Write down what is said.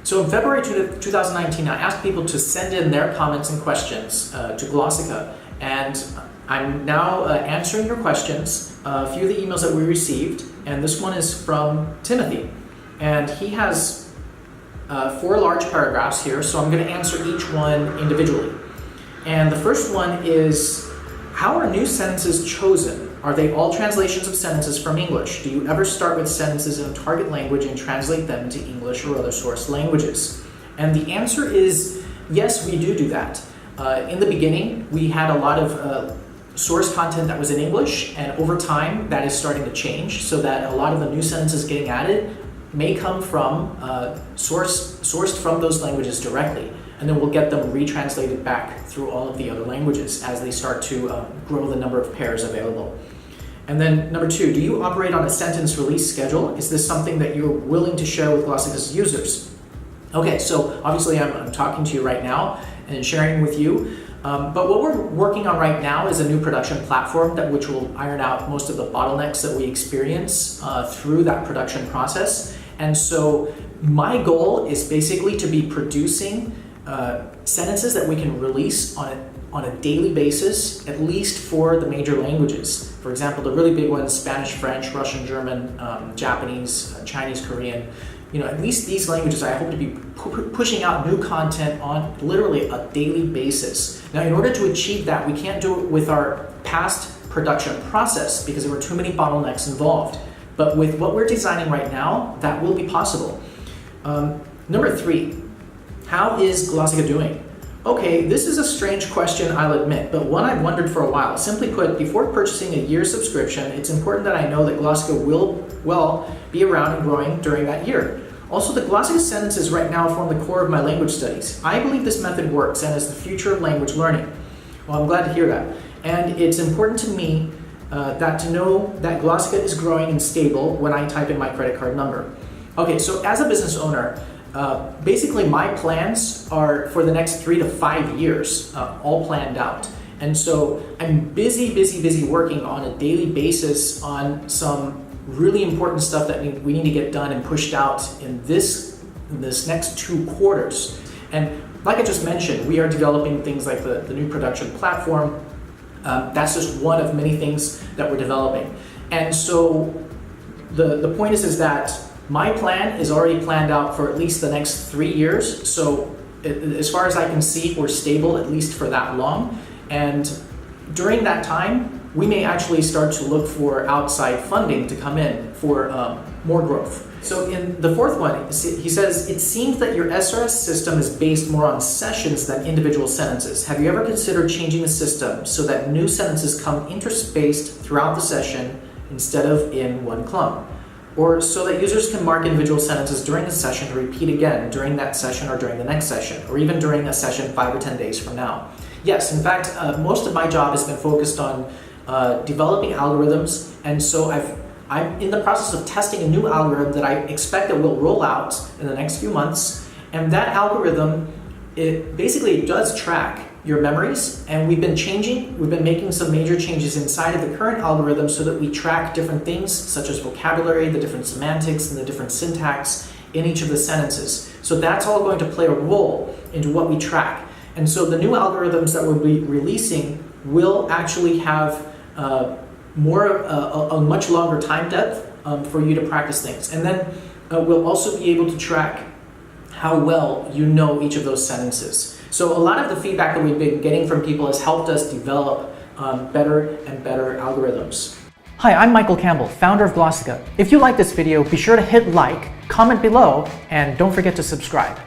So in February 2019, I asked people to send in their comments and questions to Glossika, and I'm now answering your questions. A few of the emails that we received, and this one is from Timothy, and he has 4 large paragraphs here, so I'm going to answer each one individually. And the first one is, how are new sentences chosen? Are they all translations of sentences from English? Do you ever start with sentences in a target language and translate them into English or other source languages? And the answer is yes, we do that. In the beginning, we had a lot of source content that was in English, and over time that is starting to change so that a lot of the new sentences getting added may come from sourced from those languages directly, and then we'll get them retranslated back through all of the other languages as they start to grow the number of pairs available. And then number 2, do you operate on a sentence release schedule? Is this something that you're willing to share with Glossika's users? Okay, so obviously I'm talking to you right now and sharing with you, but what we're working on right now is a new production platform which will iron out most of the bottlenecks that we experience through that production process. And so my goal is basically to be producing sentences that we can release on a daily basis, at least for the major languages. For example, the really big ones, Spanish, French, Russian, German, Japanese, Chinese, Korean. At least these languages I hope to be pushing out new content on literally a daily basis. Now, in order to achieve that, we can't do it with our past production process because there were too many bottlenecks involved. But with what we're designing right now, that will be possible. Number 3, how is Glossika doing? Okay, this is a strange question, I'll admit, but one I've wondered for a while. Simply put, before purchasing a year's subscription, it's important that I know that Glossika will, be around and growing during that year. Also, the Glossika sentences right now form the core of my language studies. I believe this method works and is the future of language learning. Well, I'm glad to hear that. And it's important to me to know that Glossika is growing and stable when I type in my credit card number. Okay, so as a business owner, basically my plans are for the next 3 to 5 years, all planned out. And so I'm busy working on a daily basis on some really important stuff that we need to get done and pushed out in this next 2 quarters. And like I just mentioned, we are developing things like the new production platform. That's just one of many things that we're developing. And so the point is that my plan is already planned out for at least the next 3 years. So as far as I can see, we're stable at least for that long. And during that time, we may actually start to look for outside funding to come in for more growth. So in the 4th one, he says, it seems that your SRS system is based more on sessions than individual sentences. Have you ever considered changing the system so that new sentences come interspaced throughout the session instead of in one clump? Or so that users can mark individual sentences during the session to repeat again during that session or during the next session, or even during a session 5 or 10 days from now? Yes, in fact, most of my job has been focused on developing algorithms, and so I'm in the process of testing a new algorithm that I expect that will roll out in the next few months. And that algorithm, it does track your memories, and we've been making some major changes inside of the current algorithm so that we track different things such as vocabulary, the different semantics, and the different syntax in each of the sentences. So that's all going to play a role into what we track. And so the new algorithms that we'll be releasing will actually have a much longer time depth for you to practice things. And then we'll also be able to track how well you know each of those sentences. So a lot of the feedback that we've been getting from people has helped us develop better and better algorithms. Hi, I'm Michael Campbell, founder of Glossika. If you like this video, be sure to hit like, comment below, and don't forget to subscribe.